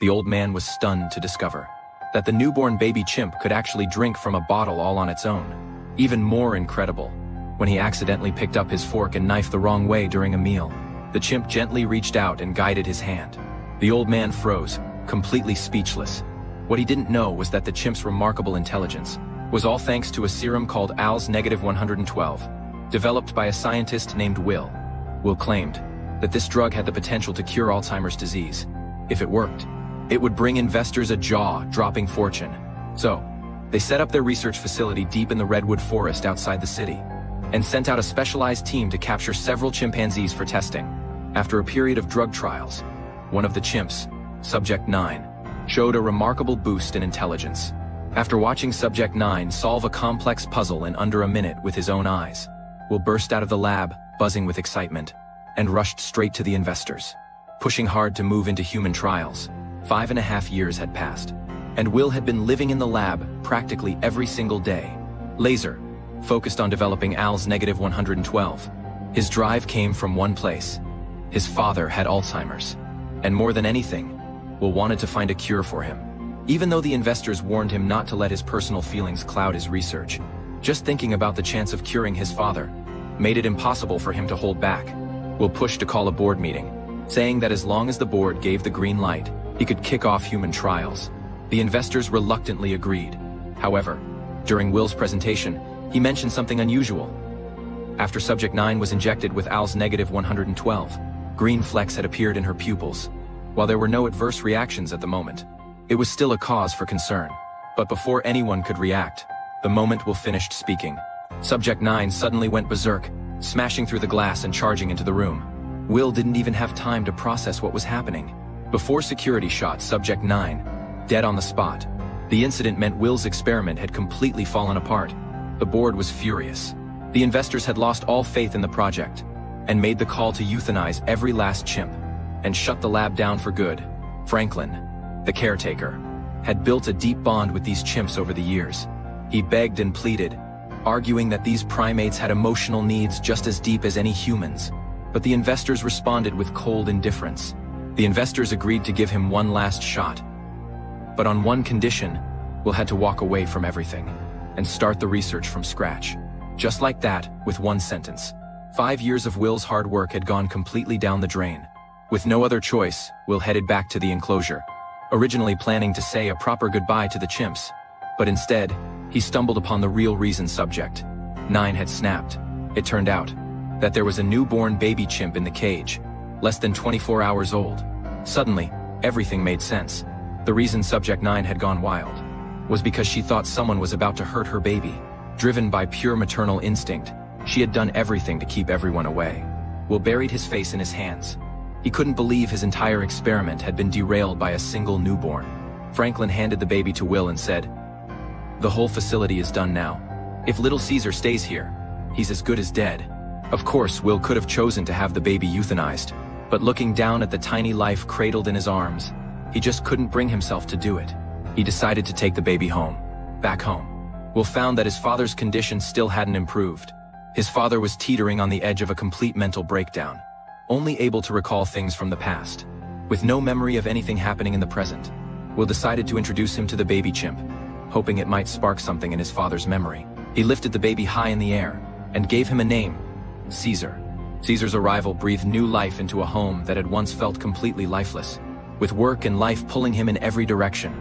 The old man was stunned to discover that the newborn baby chimp could actually drink from a bottle all on its own. Even more incredible, when he accidentally picked up his fork and knife the wrong way during a meal, the chimp gently reached out and guided his hand. The old man froze, completely speechless. What he didn't know was that the chimp's remarkable intelligence was all thanks to a serum called ALS-112, developed by a scientist named Will. Will claimed that this drug had the potential to cure Alzheimer's disease. If it worked, it would bring investors a jaw-dropping fortune. So, they set up their research facility deep in the redwood forest outside the city, and sent out a specialized team to capture several chimpanzees for testing. After a period of drug trials, one of the chimps, Subject 9, showed a remarkable boost in intelligence. After watching Subject 9 solve a complex puzzle in under a minute with his own eyes, Will burst out of the lab, buzzing with excitement, and rushed straight to the investors. Pushing hard to move into human trials, 5.5 years had passed, and Will had been living in the lab practically every single day. Laser, focused on developing ALS-112. His drive came from one place. His father had Alzheimer's. And more than anything, Will wanted to find a cure for him. Even though the investors warned him not to let his personal feelings cloud his research, just thinking about the chance of curing his father made it impossible for him to hold back. Will pushed to call a board meeting, saying that as long as the board gave the green light, he could kick off human trials. The investors reluctantly agreed. However, during Will's presentation, he mentioned something unusual. After Subject 9 was injected with ALS-112, green flecks had appeared in her pupils. While there were no adverse reactions at the moment, it was still a cause for concern. But before anyone could react, the moment Will finished speaking, Subject 9 suddenly went berserk, smashing through the glass and charging into the room. Will didn't even have time to process what was happening. Before security shot Subject 9, dead on the spot. The incident meant Will's experiment had completely fallen apart. The board was furious. The investors had lost all faith in the project, and made the call to euthanize every last chimp, and shut the lab down for good. Franklin, the caretaker, had built a deep bond with these chimps over the years. He begged and pleaded, arguing that these primates had emotional needs just as deep as any humans. But the investors responded with cold indifference. The investors agreed to give him one last shot. But on one condition, Will had to walk away from everything and start the research from scratch. Just like that, with one sentence. 5 years of Will's hard work had gone completely down the drain. With no other choice, Will headed back to the enclosure, originally planning to say a proper goodbye to the chimps. But instead, he stumbled upon the real reason Subject 9 had snapped. It turned out that there was a newborn baby chimp in the cage, less than 24 hours old. Suddenly, everything made sense. The reason Subject 9 had gone wild was because she thought someone was about to hurt her baby. Driven by pure maternal instinct, she had done everything to keep everyone away. Will buried his face in his hands. He couldn't believe his entire experiment had been derailed by a single newborn. Franklin handed the baby to Will and said, "The whole facility is done now. If little Caesar stays here, he's as good as dead." Of course, Will could have chosen to have the baby euthanized, but looking down at the tiny life cradled in his arms, he just couldn't bring himself to do it. He decided to take the baby home. Back home, Will found that his father's condition still hadn't improved. His father was teetering on the edge of a complete mental breakdown, only able to recall things from the past, with no memory of anything happening in the present. Will decided to introduce him to the baby chimp, hoping it might spark something in his father's memory. He lifted the baby high in the air and gave him a name, Caesar. Caesar's arrival breathed new life into a home that had once felt completely lifeless. With work and life pulling him in every direction,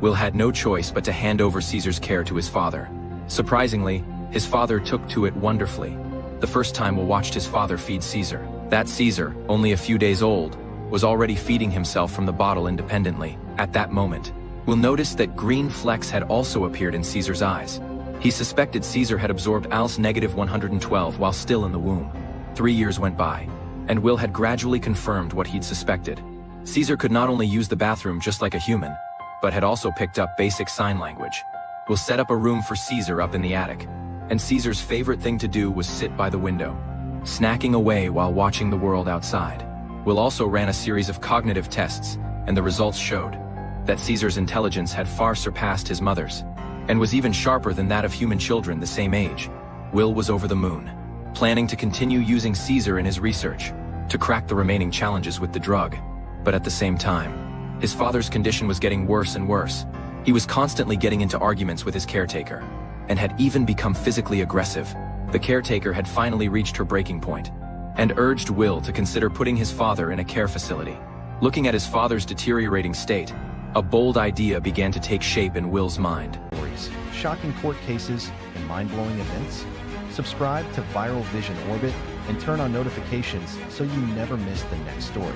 Will had no choice but to hand over Caesar's care to his father. Surprisingly, his father took to it wonderfully. The first time Will watched his father feed Caesar. That Caesar, only a few days old, was already feeding himself from the bottle independently. At that moment, Will noticed that green flecks had also appeared in Caesar's eyes. He suspected Caesar had absorbed ALS-112 while still in the womb. 3 years went by, and Will had gradually confirmed what he'd suspected. Caesar could not only use the bathroom just like a human, but had also picked up basic sign language. Will set up a room for Caesar up in the attic, and Caesar's favorite thing to do was sit by the window, snacking away while watching the world outside. Will also ran a series of cognitive tests, and the results showed that Caesar's intelligence had far surpassed his mother's, and was even sharper than that of human children the same age. Will was over the moon, planning to continue using Caesar in his research, to crack the remaining challenges with the drug. But at the same time, His father's condition was getting worse and worse. He was constantly getting into arguments with his caretaker, and had even become physically aggressive. The caretaker had finally reached her breaking point, and urged Will to consider putting his father in a care facility. Looking at his father's deteriorating state, a bold idea began to take shape in Will's mind. Shocking court cases, and mind-blowing events? Subscribe to Viral Vision Orbit and turn on notifications so you never miss the next story.